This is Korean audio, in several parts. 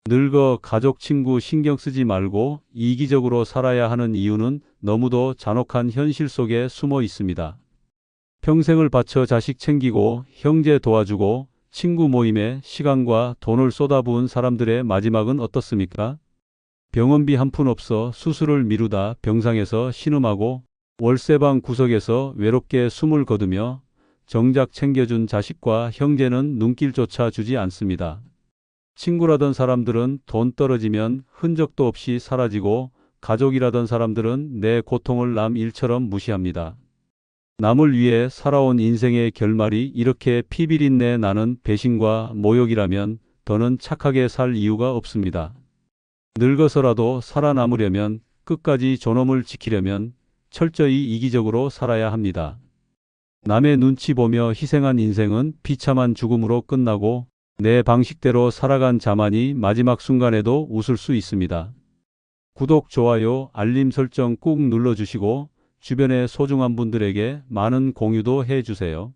늙어 가족, 친구 신경 쓰지 말고 이기적으로 살아야 하는 이유는 너무도 잔혹한 현실 속에 숨어 있습니다. 평생을 바쳐 자식 챙기고 형제 도와주고 친구 모임에 시간과 돈을 쏟아부은 사람들의 마지막은 어떻습니까? 병원비 한 푼 없어 수술을 미루다 병상에서 신음하고 월세방 구석에서 외롭게 숨을 거두며 정작 챙겨준 자식과 형제는 눈길조차 주지 않습니다. 친구라던 사람들은 돈 떨어지면 흔적도 없이 사라지고 가족이라던 사람들은 내 고통을 남 일처럼 무시합니다. 남을 위해 살아온 인생의 결말이 이렇게 피비린내 나는 배신과 모욕이라면 더는 착하게 살 이유가 없습니다. 늙어서라도 살아남으려면 끝까지 존엄을 지키려면 철저히 이기적으로 살아야 합니다. 남의 눈치 보며 희생한 인생은 비참한 죽음으로 끝나고 내 방식대로 살아간 자만이 마지막 순간에도 웃을 수 있습니다. 구독, 좋아요, 알림 설정 꾹 눌러주시고 주변의 소중한 분들에게 많은 공유도 해주세요.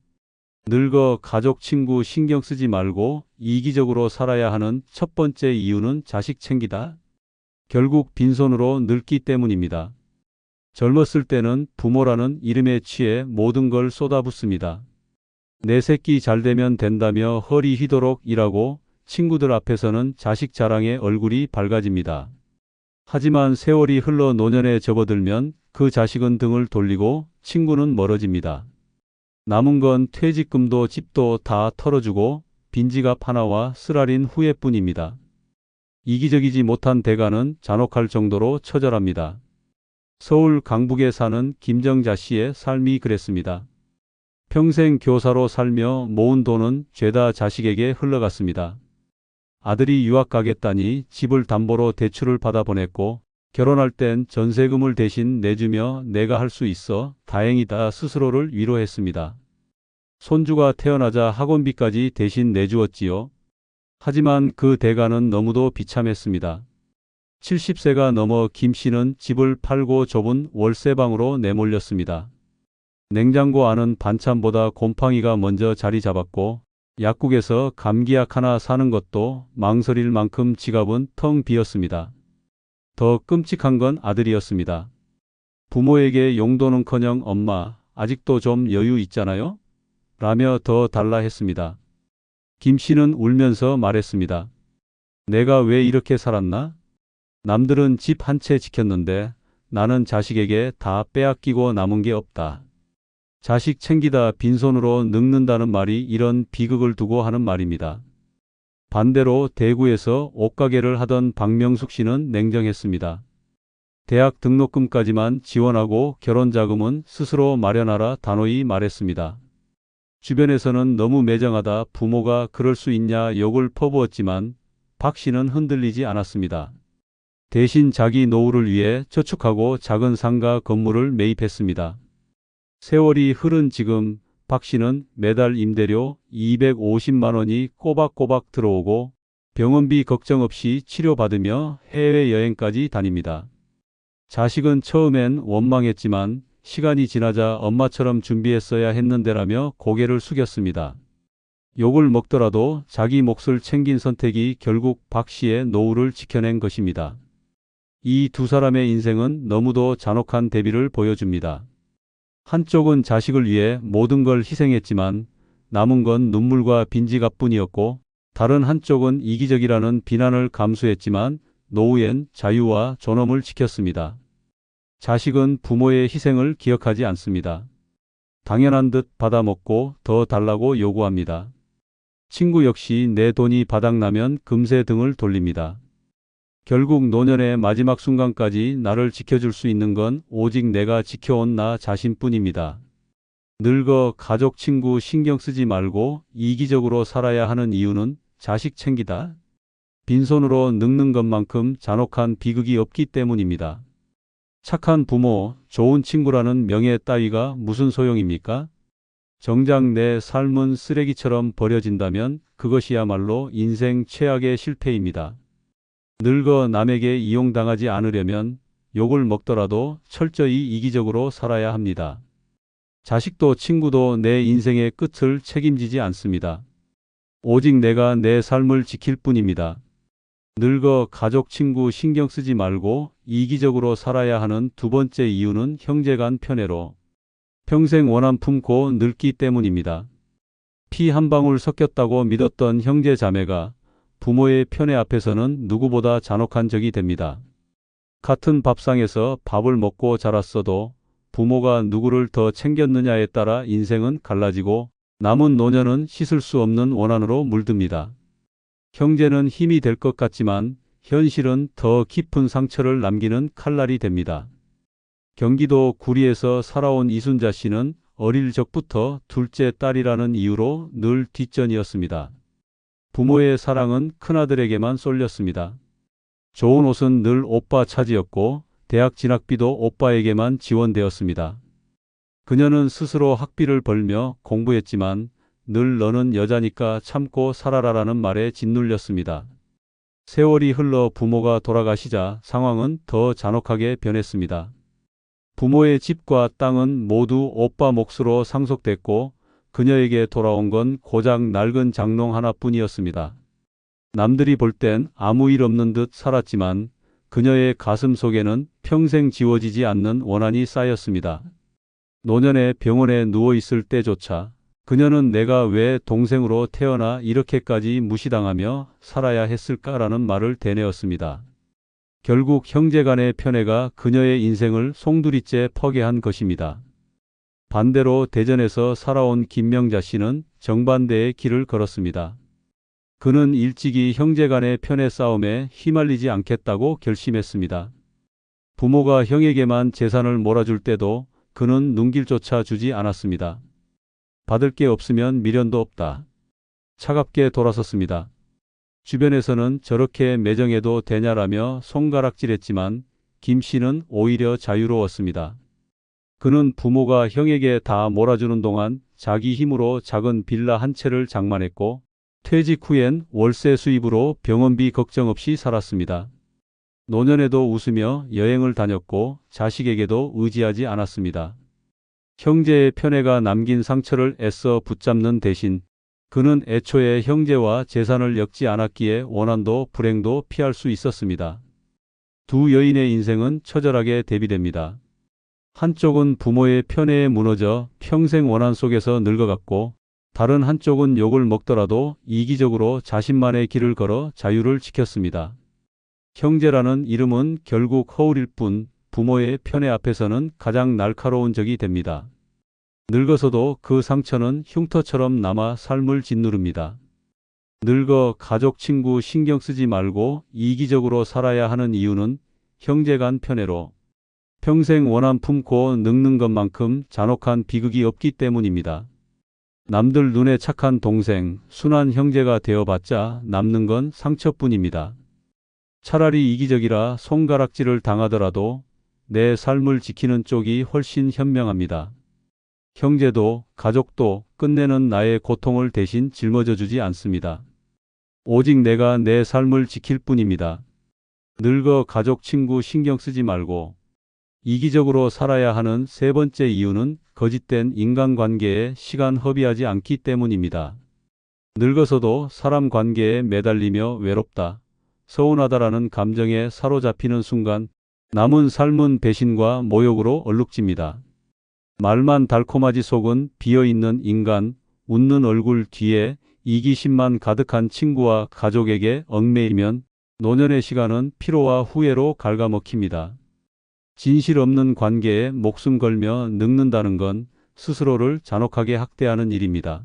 늙어 가족, 친구 신경 쓰지 말고 이기적으로 살아야 하는 첫 번째 이유는 자식 챙기다. 결국 빈손으로 늙기 때문입니다. 젊었을 때는 부모라는 이름에 취해 모든 걸 쏟아붓습니다. 내 새끼 잘 되면 된다며 허리 휘도록 일하고 친구들 앞에서는 자식 자랑에 얼굴이 밝아집니다. 하지만 세월이 흘러 노년에 접어들면 그 자식은 등을 돌리고 친구는 멀어집니다. 남은 건 퇴직금도 집도 다 털어주고 빈지갑 하나와 쓰라린 후회뿐입니다. 이기적이지 못한 대가는 잔혹할 정도로 처절합니다. 서울 강북에 사는 김정자 씨의 삶이 그랬습니다. 평생 교사로 살며 모은 돈은 죄다 자식에게 흘러갔습니다. 아들이 유학 가겠다니 집을 담보로 대출을 받아 보냈고 결혼할 땐 전세금을 대신 내주며 내가 할 수 있어 다행이다 스스로를 위로했습니다. 손주가 태어나자 학원비까지 대신 내주었지요. 하지만 그 대가는 너무도 비참했습니다. 70세가 넘어 김 씨는 집을 팔고 좁은 월세방으로 내몰렸습니다. 냉장고 안은 반찬보다 곰팡이가 먼저 자리 잡았고 약국에서 감기약 하나 사는 것도 망설일 만큼 지갑은 텅 비었습니다. 더 끔찍한 건 아들이었습니다. 부모에게 용돈은커녕 엄마, 아직도 좀 여유 있잖아요? 라며 더 달라 했습니다. 김 씨는 울면서 말했습니다. 내가 왜 이렇게 살았나? 남들은 집 한 채 지켰는데 나는 자식에게 다 빼앗기고 남은 게 없다. 자식 챙기다 빈손으로 늙는다는 말이 이런 비극을 두고 하는 말입니다. 반대로 대구에서 옷가게를 하던 박명숙 씨는 냉정했습니다. 대학 등록금까지만 지원하고 결혼자금은 스스로 마련하라 단호히 말했습니다. 주변에서는 너무 매정하다, 부모가 그럴 수 있냐 욕을 퍼부었지만 박 씨는 흔들리지 않았습니다. 대신 자기 노후를 위해 저축하고 작은 상가 건물을 매입했습니다. 세월이 흐른 지금 박 씨는 매달 임대료 250만 원이 꼬박꼬박 들어오고 병원비 걱정 없이 치료받으며 해외여행까지 다닙니다. 자식은 처음엔 원망했지만 시간이 지나자 엄마처럼 준비했어야 했는데라며 고개를 숙였습니다. 욕을 먹더라도 자기 몫을 챙긴 선택이 결국 박 씨의 노후를 지켜낸 것입니다. 이 두 사람의 인생은 너무도 잔혹한 대비를 보여줍니다. 한쪽은 자식을 위해 모든 걸 희생했지만 남은 건 눈물과 빈지갑뿐이었고 다른 한쪽은 이기적이라는 비난을 감수했지만 노후엔 자유와 존엄을 지켰습니다. 자식은 부모의 희생을 기억하지 않습니다. 당연한 듯 받아먹고 더 달라고 요구합니다. 친구 역시 내 돈이 바닥나면 금세 등을 돌립니다. 결국 노년의 마지막 순간까지 나를 지켜줄 수 있는 건 오직 내가 지켜온 나 자신뿐입니다. 늙어 가족, 친구 신경 쓰지 말고 이기적으로 살아야 하는 이유는 자식 챙기다. 빈손으로 늙는 것만큼 잔혹한 비극이 없기 때문입니다. 착한 부모, 좋은 친구라는 명예 따위가 무슨 소용입니까? 정작 내 삶은 쓰레기처럼 버려진다면 그것이야말로 인생 최악의 실패입니다. 늙어 남에게 이용당하지 않으려면 욕을 먹더라도 철저히 이기적으로 살아야 합니다. 자식도 친구도 내 인생의 끝을 책임지지 않습니다. 오직 내가 내 삶을 지킬 뿐입니다. 늙어 가족 친구 신경 쓰지 말고 이기적으로 살아야 하는 두 번째 이유는 형제 간 편애로 평생 원한 품고 늙기 때문입니다. 피 한 방울 섞였다고 믿었던 형제 자매가 부모의 편애 앞에서는 누구보다 잔혹한 적이 됩니다. 같은 밥상에서 밥을 먹고 자랐어도 부모가 누구를 더 챙겼느냐에 따라 인생은 갈라지고 남은 노년은 씻을 수 없는 원한으로 물듭니다. 형제는 힘이 될 것 같지만 현실은 더 깊은 상처를 남기는 칼날이 됩니다. 경기도 구리에서 살아온 이순자 씨는 어릴 적부터 둘째 딸이라는 이유로 늘 뒷전이었습니다. 부모의 사랑은 큰아들에게만 쏠렸습니다. 좋은 옷은 늘 오빠 차지였고 대학 진학비도 오빠에게만 지원되었습니다. 그녀는 스스로 학비를 벌며 공부했지만 늘 너는 여자니까 참고 살아라라는 말에 짓눌렸습니다. 세월이 흘러 부모가 돌아가시자 상황은 더 잔혹하게 변했습니다. 부모의 집과 땅은 모두 오빠 몫으로 상속됐고 그녀에게 돌아온 건 고작 낡은 장롱 하나뿐이었습니다. 남들이 볼 땐 아무 일 없는 듯 살았지만 그녀의 가슴 속에는 평생 지워지지 않는 원한이 쌓였습니다. 노년에 병원에 누워 있을 때조차 그녀는 내가 왜 동생으로 태어나 이렇게까지 무시당하며 살아야 했을까라는 말을 되뇌었습니다. 결국 형제 간의 편애가 그녀의 인생을 송두리째 퍼개한 것입니다. 반대로 대전에서 살아온 김명자 씨는 정반대의 길을 걸었습니다. 그는 일찍이 형제 간의 편애 싸움에 휘말리지 않겠다고 결심했습니다. 부모가 형에게만 재산을 몰아줄 때도 그는 눈길조차 주지 않았습니다. 받을 게 없으면 미련도 없다. 차갑게 돌아섰습니다. 주변에서는 저렇게 매정해도 되냐라며 손가락질했지만 김 씨는 오히려 자유로웠습니다. 그는 부모가 형에게 다 몰아주는 동안 자기 힘으로 작은 빌라 한 채를 장만했고 퇴직 후엔 월세 수입으로 병원비 걱정 없이 살았습니다. 노년에도 웃으며 여행을 다녔고 자식에게도 의지하지 않았습니다. 형제의 편애가 남긴 상처를 애써 붙잡는 대신 그는 애초에 형제와 재산을 엮지 않았기에 원한도 불행도 피할 수 있었습니다. 두 여인의 인생은 처절하게 대비됩니다. 한쪽은 부모의 편애에 무너져 평생 원한 속에서 늙어갔고 다른 한쪽은 욕을 먹더라도 이기적으로 자신만의 길을 걸어 자유를 지켰습니다. 형제라는 이름은 결국 허울일 뿐 부모의 편애 앞에서는 가장 날카로운 적이 됩니다. 늙어서도 그 상처는 흉터처럼 남아 삶을 짓누릅니다. 늙어 가족 친구 신경 쓰지 말고 이기적으로 살아야 하는 이유는 형제 간 편애로 평생 원한 품고 늙는 것만큼 잔혹한 비극이 없기 때문입니다. 남들 눈에 착한 동생, 순한 형제가 되어봤자 남는 건 상처뿐입니다. 차라리 이기적이라 손가락질을 당하더라도 내 삶을 지키는 쪽이 훨씬 현명합니다. 형제도 가족도 끝내는 나의 고통을 대신 짊어져 주지 않습니다. 오직 내가 내 삶을 지킬 뿐입니다. 늙어 가족 친구 신경 쓰지 말고 이기적으로 살아야 하는 세 번째 이유는 거짓된 인간관계에 시간 허비하지 않기 때문입니다. 늙어서도 사람 관계에 매달리며 외롭다, 서운하다라는 감정에 사로잡히는 순간 남은 삶은 배신과 모욕으로 얼룩집니다. 말만 달콤하지 속은 비어있는 인간, 웃는 얼굴 뒤에 이기심만 가득한 친구와 가족에게 얽매이면 노년의 시간은 피로와 후회로 갉아먹힙니다. 진실 없는 관계에 목숨 걸며 늙는다는 건 스스로를 잔혹하게 학대하는 일입니다.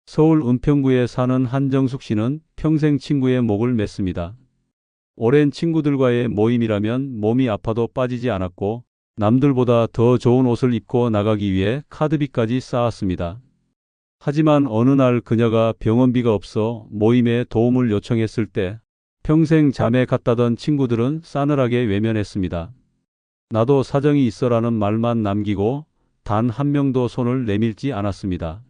서울 은평구에 사는 한정숙 씨는 평생 친구의 목을 맸습니다. 오랜 친구들과의 모임이라면 몸이 아파도 빠지지 않았고 남들보다 더 좋은 옷을 입고 나가기 위해 카드비까지 쌓았습니다. 하지만 어느 날 그녀가 병원비가 없어 모임에 도움을 요청했을 때 평생 잠에 갔다던 친구들은 싸늘하게 외면했습니다. 나도 사정이 있어라는 말만 남기고 단 한 명도 손을 내밀지 않았습니다.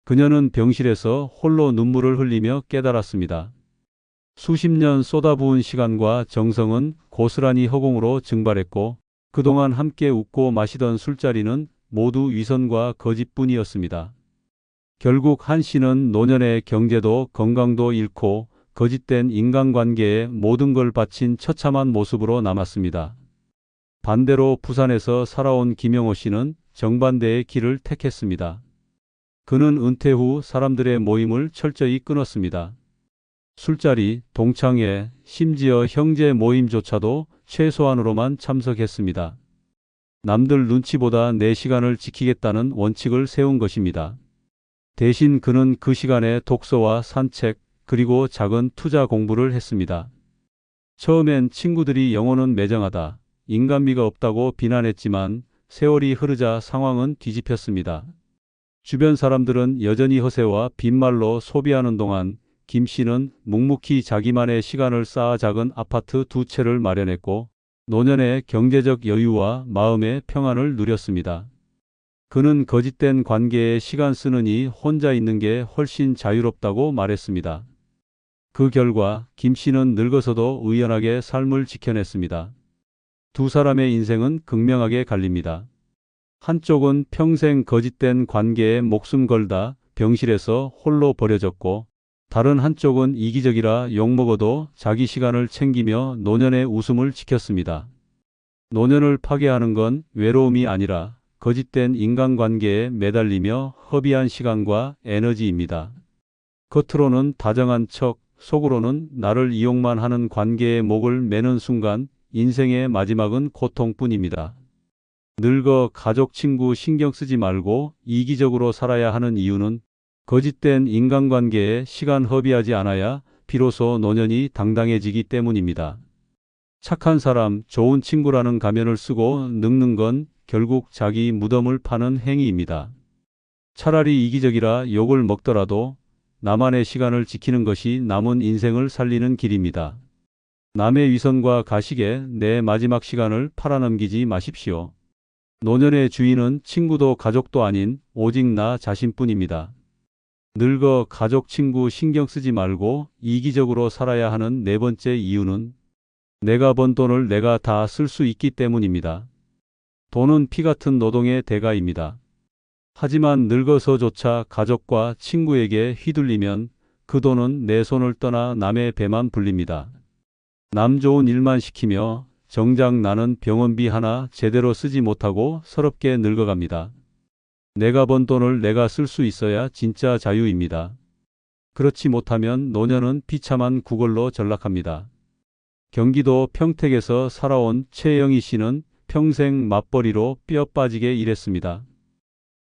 그녀는 병실에서 홀로 눈물을 흘리며 깨달았습니다. 수십 년 쏟아부은 시간과 정성은 고스란히 허공으로 증발했고 그동안 함께 웃고 마시던 술자리는 모두 위선과 거짓뿐이었습니다. 결국 한 씨는 노년의 경제도 건강도 잃고 거짓된 인간관계에 모든 걸 바친 처참한 모습으로 남았습니다. 반대로 부산에서 살아온 김영호 씨는 정반대의 길을 택했습니다. 그는 은퇴 후 사람들의 모임을 철저히 끊었습니다. 술자리, 동창회, 심지어 형제 모임조차도 최소한으로만 참석했습니다. 남들 눈치보다 내 시간을 지키겠다는 원칙을 세운 것입니다. 대신 그는 그 시간에 독서와 산책, 그리고 작은 투자 공부를 했습니다. 처음엔 친구들이 영호는 매정하다, 인간미가 없다고 비난했지만 세월이 흐르자 상황은 뒤집혔습니다. 주변 사람들은 여전히 허세와 빈말로 소비하는 동안 김 씨는 묵묵히 자기만의 시간을 쌓아 작은 아파트 2채를 마련했고 노년의 경제적 여유와 마음의 평안을 누렸습니다. 그는 거짓된 관계에 시간 쓰느니 혼자 있는 게 훨씬 자유롭다고 말했습니다. 그 결과 김 씨는 늙어서도 의연하게 삶을 지켜냈습니다. 두 사람의 인생은 극명하게 갈립니다. 한쪽은 평생 거짓된 관계에 목숨 걸다 병실에서 홀로 버려졌고 다른 한쪽은 이기적이라 욕먹어도 자기 시간을 챙기며 노년의 웃음을 지켰습니다. 노년을 파괴하는 건 외로움이 아니라 거짓된 인간관계에 매달리며 허비한 시간과 에너지입니다. 겉으로는 다정한 척, 속으로는 나를 이용만 하는 관계에 목을 매는 순간 인생의 마지막은 고통뿐입니다. 늙어 가족 친구 신경 쓰지 말고 이기적으로 살아야 하는 이유는 거짓된 인간관계에 시간 허비하지 않아야 비로소 노년이 당당해지기 때문입니다. 착한 사람, 좋은 친구라는 가면을 쓰고 늙는 건 결국 자기 무덤을 파는 행위입니다. 차라리 이기적이라 욕을 먹더라도 나만의 시간을 지키는 것이 남은 인생을 살리는 길입니다. 남의 위선과 가식에 내 마지막 시간을 팔아넘기지 마십시오. 노년의 주인은 친구도 가족도 아닌 오직 나 자신뿐입니다. 늙어 가족 친구 신경 쓰지 말고 이기적으로 살아야 하는 네 번째 이유는 내가 번 돈을 내가 다 쓸 수 있기 때문입니다. 돈은 피 같은 노동의 대가입니다. 하지만 늙어서조차 가족과 친구에게 휘둘리면 그 돈은 내 손을 떠나 남의 배만 불립니다. 남 좋은 일만 시키며 정작 나는 병원비 하나 제대로 쓰지 못하고 서럽게 늙어갑니다. 내가 번 돈을 내가 쓸 수 있어야 진짜 자유입니다. 그렇지 못하면 노년은 비참한 구걸로 전락합니다. 경기도 평택에서 살아온 최영희 씨는 평생 맞벌이로 뼈 빠지게 일했습니다.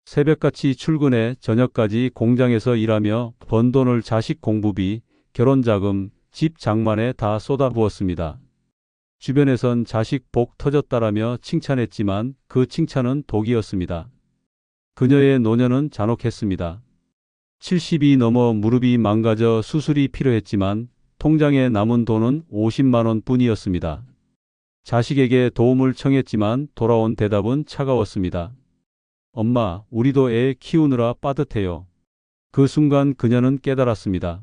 새벽같이 출근해 저녁까지 공장에서 일하며 번 돈을 자식 공부비, 결혼자금, 집 장만에 다 쏟아부었습니다. 주변에선 자식 복 터졌다라며 칭찬했지만 그 칭찬은 독이었습니다. 그녀의 노년은 잔혹했습니다. 70이 넘어 무릎이 망가져 수술이 필요했지만 통장에 남은 돈은 50만 원 뿐이었습니다. 자식에게 도움을 청했지만 돌아온 대답은 차가웠습니다. 엄마, 우리도 애 키우느라 빠듯해요. 그 순간 그녀는 깨달았습니다.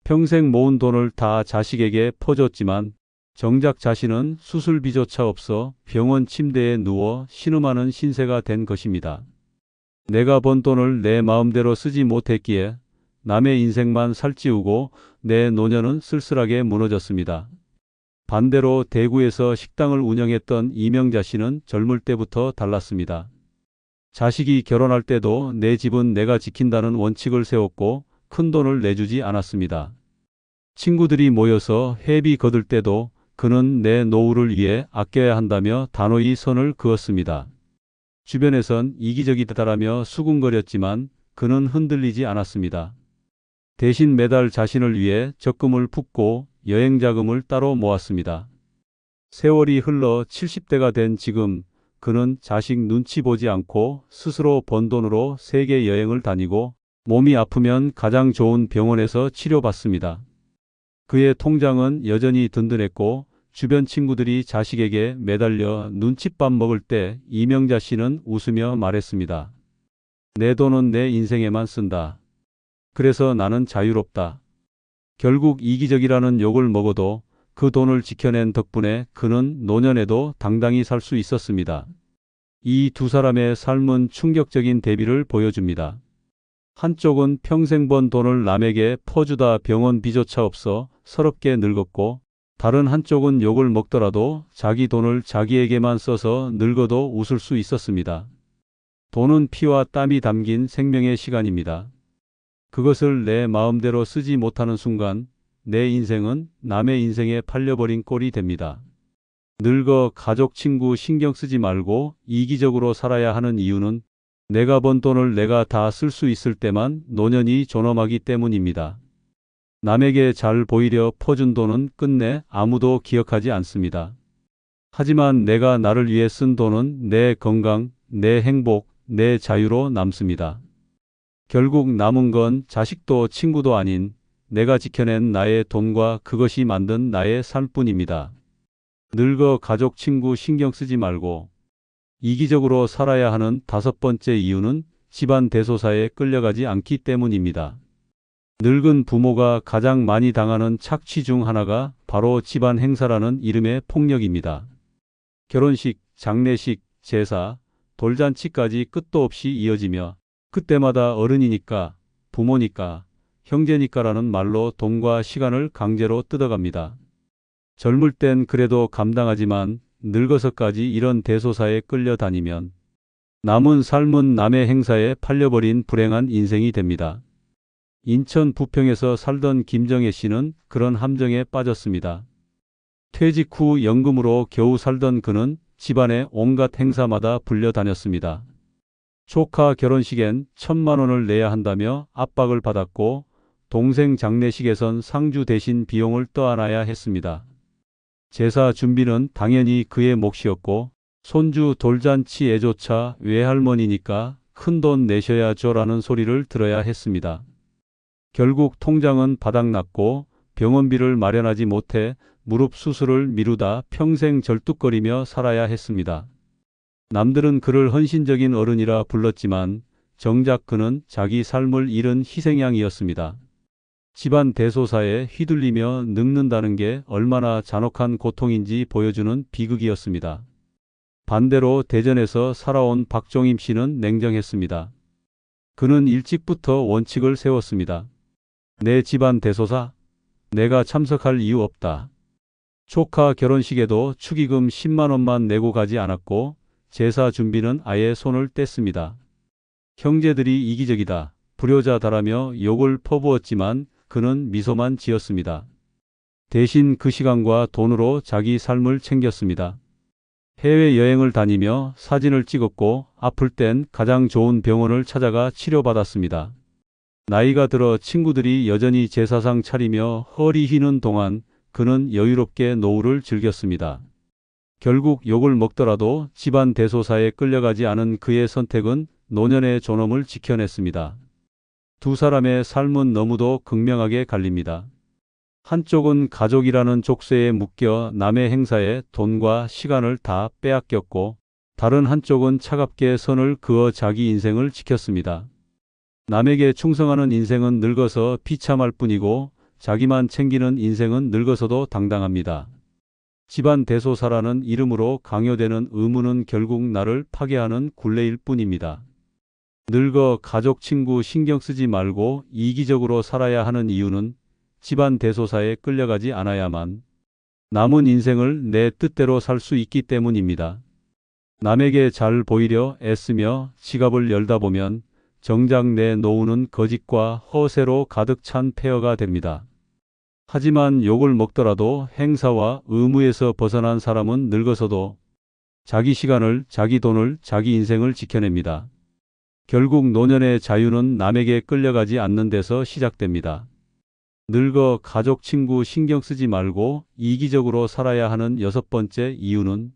평생 모은 돈을 다 자식에게 퍼줬지만 정작 자신은 수술비조차 없어 병원 침대에 누워 신음하는 신세가 된 것입니다. 내가 번 돈을 내 마음대로 쓰지 못했기에 남의 인생만 살찌우고 내 노년은 쓸쓸하게 무너졌습니다. 반대로 대구에서 식당을 운영했던 이명자 씨는 젊을 때부터 달랐습니다. 자식이 결혼할 때도 내 집은 내가 지킨다는 원칙을 세웠고 큰 돈을 내주지 않았습니다. 친구들이 모여서 회비 거둘 때도 그는 내 노후를 위해 아껴야 한다며 단호히 선을 그었습니다. 주변에선 이기적이다라며 수군거렸지만 그는 흔들리지 않았습니다. 대신 매달 자신을 위해 적금을 붓고 여행 자금을 따로 모았습니다. 세월이 흘러 70대가 된 지금 그는 자식 눈치 보지 않고 스스로 번 돈으로 세계 여행을 다니고 몸이 아프면 가장 좋은 병원에서 치료받습니다. 그의 통장은 여전히 든든했고 주변 친구들이 자식에게 매달려 눈칫밥 먹을 때 이명자 씨는 웃으며 말했습니다. 내 돈은 내 인생에만 쓴다. 그래서 나는 자유롭다. 결국 이기적이라는 욕을 먹어도 그 돈을 지켜낸 덕분에 그는 노년에도 당당히 살 수 있었습니다. 이 두 사람의 삶은 충격적인 대비를 보여줍니다. 한쪽은 평생 번 돈을 남에게 퍼주다 병원비조차 없어 서럽게 늙었고, 다른 한쪽은 욕을 먹더라도 자기 돈을 자기에게만 써서 늙어도 웃을 수 있었습니다. 돈은 피와 땀이 담긴 생명의 시간입니다. 그것을 내 마음대로 쓰지 못하는 순간 내 인생은 남의 인생에 팔려버린 꼴이 됩니다. 늙어 가족, 친구 신경 쓰지 말고 이기적으로 살아야 하는 이유는 내가 번 돈을 내가 다 쓸 수 있을 때만 노년이 존엄하기 때문입니다. 남에게 잘 보이려 퍼준 돈은 끝내 아무도 기억하지 않습니다. 하지만 내가 나를 위해 쓴 돈은 내 건강, 내 행복, 내 자유로 남습니다. 결국 남은 건 자식도 친구도 아닌 내가 지켜낸 나의 돈과 그것이 만든 나의 삶뿐입니다. 늙어 가족, 친구 신경 쓰지 말고 이기적으로 살아야 하는 다섯 번째 이유는 집안 대소사에 끌려가지 않기 때문입니다. 늙은 부모가 가장 많이 당하는 착취 중 하나가 바로 집안 행사라는 이름의 폭력입니다. 결혼식, 장례식, 제사, 돌잔치까지 끝도 없이 이어지며 그때마다 어른이니까, 부모니까, 형제니까라는 말로 돈과 시간을 강제로 뜯어갑니다. 젊을 땐 그래도 감당하지만 늙어서까지 이런 대소사에 끌려다니면 남은 삶은 남의 행사에 팔려버린 불행한 인생이 됩니다. 인천 부평에서 살던 김정혜 씨는 그런 함정에 빠졌습니다. 퇴직 후 연금으로 겨우 살던 그는 집안의 온갖 행사마다 불려다녔습니다. 조카 결혼식엔 1,000만 원을 내야 한다며 압박을 받았고 동생 장례식에선 상주 대신 비용을 떠안아야 했습니다. 제사 준비는 당연히 그의 몫이었고 손주 돌잔치에조차 외할머니니까 큰돈 내셔야죠라는 소리를 들어야 했습니다. 결국 통장은 바닥났고 병원비를 마련하지 못해 무릎 수술을 미루다 평생 절뚝거리며 살아야 했습니다. 남들은 그를 헌신적인 어른이라 불렀지만 정작 그는 자기 삶을 잃은 희생양이었습니다. 집안 대소사에 휘둘리며 늙는다는 게 얼마나 잔혹한 고통인지 보여주는 비극이었습니다. 반대로 대전에서 살아온 박종임 씨는 냉정했습니다. 그는 일찍부터 원칙을 세웠습니다. 내 집안 대소사? 내가 참석할 이유 없다. 조카 결혼식에도 축의금 10만 원만 내고 가지 않았고 제사 준비는 아예 손을 뗐습니다. 형제들이 이기적이다, 불효자다라며 욕을 퍼부었지만 그는 미소만 지었습니다. 대신 그 시간과 돈으로 자기 삶을 챙겼습니다. 해외여행을 다니며 사진을 찍었고 아플 땐 가장 좋은 병원을 찾아가 치료받았습니다. 나이가 들어 친구들이 여전히 제사상 차리며 허리 휘는 동안 그는 여유롭게 노후를 즐겼습니다. 결국 욕을 먹더라도 집안 대소사에 끌려가지 않은 그의 선택은 노년의 존엄을 지켜냈습니다. 두 사람의 삶은 너무도 극명하게 갈립니다. 한쪽은 가족이라는 족쇄에 묶여 남의 행사에 돈과 시간을 다 빼앗겼고 다른 한쪽은 차갑게 선을 그어 자기 인생을 지켰습니다. 남에게 충성하는 인생은 늙어서 비참할 뿐이고 자기만 챙기는 인생은 늙어서도 당당합니다. 집안 대소사라는 이름으로 강요되는 의무는 결국 나를 파괴하는 굴레일 뿐입니다. 늙어 가족, 친구 신경 쓰지 말고 이기적으로 살아야 하는 이유는 집안 대소사에 끌려가지 않아야만 남은 인생을 내 뜻대로 살 수 있기 때문입니다. 남에게 잘 보이려 애쓰며 지갑을 열다 보면 정작 내 노후는 거짓과 허세로 가득 찬 폐허가 됩니다. 하지만 욕을 먹더라도 행사와 의무에서 벗어난 사람은 늙어서도 자기 시간을, 자기 돈을, 자기 인생을 지켜냅니다. 결국 노년의 자유는 남에게 끌려가지 않는 데서 시작됩니다. 늙어 가족, 친구 신경 쓰지 말고 이기적으로 살아야 하는 여섯 번째 이유는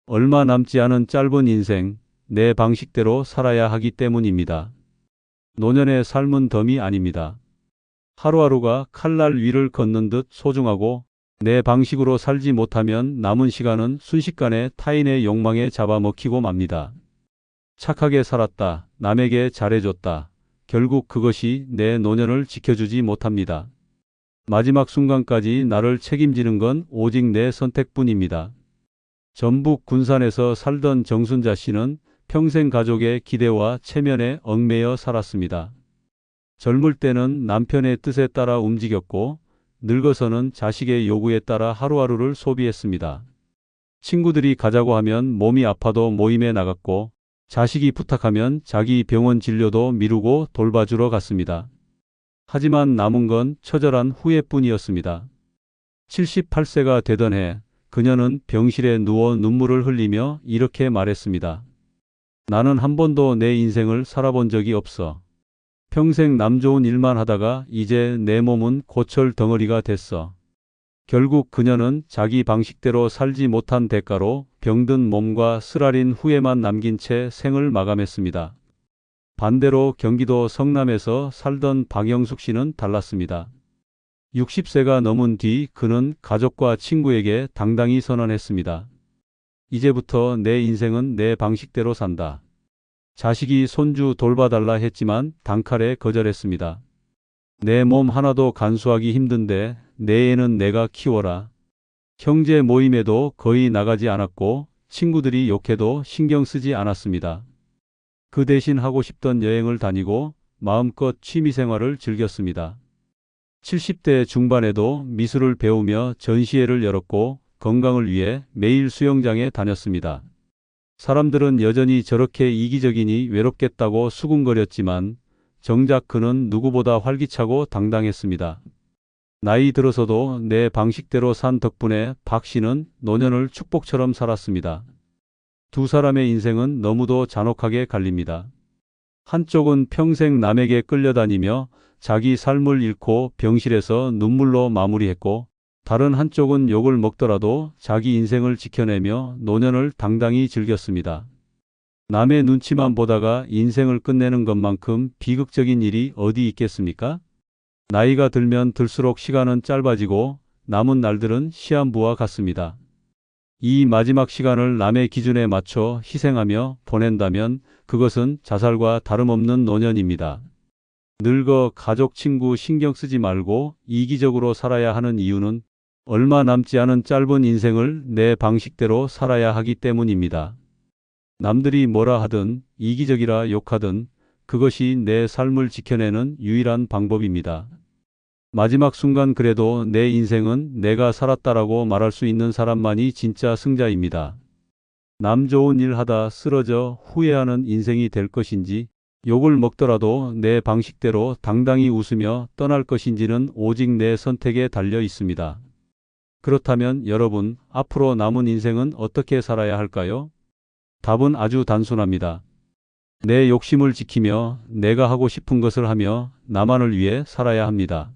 얼마 남지 않은 짧은 인생, 내 방식대로 살아야 하기 때문입니다. 노년의 삶은 덤이 아닙니다. 하루하루가 칼날 위를 걷는 듯 소중하고 내 방식으로 살지 못하면 남은 시간은 순식간에 타인의 욕망에 잡아먹히고 맙니다. 착하게 살았다, 남에게 잘해줬다. 결국 그것이 내 노년을 지켜주지 못합니다. 마지막 순간까지 나를 책임지는 건 오직 내 선택뿐입니다. 전북 군산에서 살던 정순자 씨는 평생 가족의 기대와 체면에 얽매여 살았습니다. 젊을 때는 남편의 뜻에 따라 움직였고 늙어서는 자식의 요구에 따라 하루하루를 소비했습니다. 친구들이 가자고 하면 몸이 아파도 모임에 나갔고 자식이 부탁하면 자기 병원 진료도 미루고 돌봐주러 갔습니다. 하지만 남은 건 처절한 후회뿐이었습니다. 78세가 되던 해 그녀는 병실에 누워 눈물을 흘리며 이렇게 말했습니다. 나는 한 번도 내 인생을 살아본 적이 없어. 평생 남 좋은 일만 하다가 이제 내 몸은 고철 덩어리가 됐어. 결국 그녀는 자기 방식대로 살지 못한 대가로 병든 몸과 쓰라린 후회만 남긴 채 생을 마감했습니다. 반대로 경기도 성남에서 살던 박영숙 씨는 달랐습니다. 60세가 넘은 뒤 그는 가족과 친구에게 당당히 선언했습니다. 이제부터 내 인생은 내 방식대로 산다. 자식이 손주 돌봐달라 했지만 단칼에 거절했습니다. 내 몸 하나도 간수하기 힘든데 내 애는 내가 키워라. 형제 모임에도 거의 나가지 않았고 친구들이 욕해도 신경 쓰지 않았습니다. 그 대신 하고 싶던 여행을 다니고 마음껏 취미생활을 즐겼습니다. 70대 중반에도 미술을 배우며 전시회를 열었고 건강을 위해 매일 수영장에 다녔습니다. 사람들은 여전히 저렇게 이기적이니 외롭겠다고 수군거렸지만 정작 그는 누구보다 활기차고 당당했습니다. 나이 들어서도 내 방식대로 산 덕분에 박 씨는 노년을 축복처럼 살았습니다. 두 사람의 인생은 너무도 잔혹하게 갈립니다. 한쪽은 평생 남에게 끌려다니며 자기 삶을 잃고 병실에서 눈물로 마무리했고 다른 한쪽은 욕을 먹더라도 자기 인생을 지켜내며 노년을 당당히 즐겼습니다. 남의 눈치만 보다가 인생을 끝내는 것만큼 비극적인 일이 어디 있겠습니까? 나이가 들면 들수록 시간은 짧아지고 남은 날들은 시한부와 같습니다. 이 마지막 시간을 남의 기준에 맞춰 희생하며 보낸다면 그것은 자살과 다름없는 노년입니다. 늙어 가족 친구 신경 쓰지 말고 이기적으로 살아야 하는 이유는 얼마 남지 않은 짧은 인생을 내 방식대로 살아야 하기 때문입니다. 남들이 뭐라 하든 이기적이라 욕하든 그것이 내 삶을 지켜내는 유일한 방법입니다. 마지막 순간 그래도 내 인생은 내가 살았다라고 말할 수 있는 사람만이 진짜 승자입니다. 남 좋은 일 하다 쓰러져 후회하는 인생이 될 것인지 욕을 먹더라도 내 방식대로 당당히 웃으며 떠날 것인지는 오직 내 선택에 달려 있습니다. 그렇다면 여러분, 앞으로 남은 인생은 어떻게 살아야 할까요? 답은 아주 단순합니다. 내 욕심을 지키며 내가 하고 싶은 것을 하며 나만을 위해 살아야 합니다.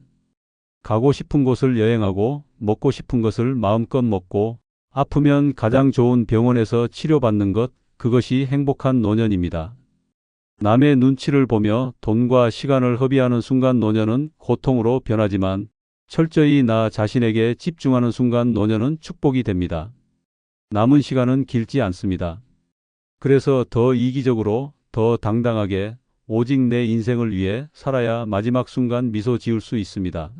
가고 싶은 곳을 여행하고 먹고 싶은 것을 마음껏 먹고 아프면 가장 좋은 병원에서 치료받는 것, 그것이 행복한 노년입니다. 남의 눈치를 보며 돈과 시간을 허비하는 순간 노년은 고통으로 변하지만 철저히 나 자신에게 집중하는 순간 노년은 축복이 됩니다. 남은 시간은 길지 않습니다. 그래서 더 이기적으로, 더 당당하게 오직 내 인생을 위해 살아야 마지막 순간 미소 지을 수 있습니다.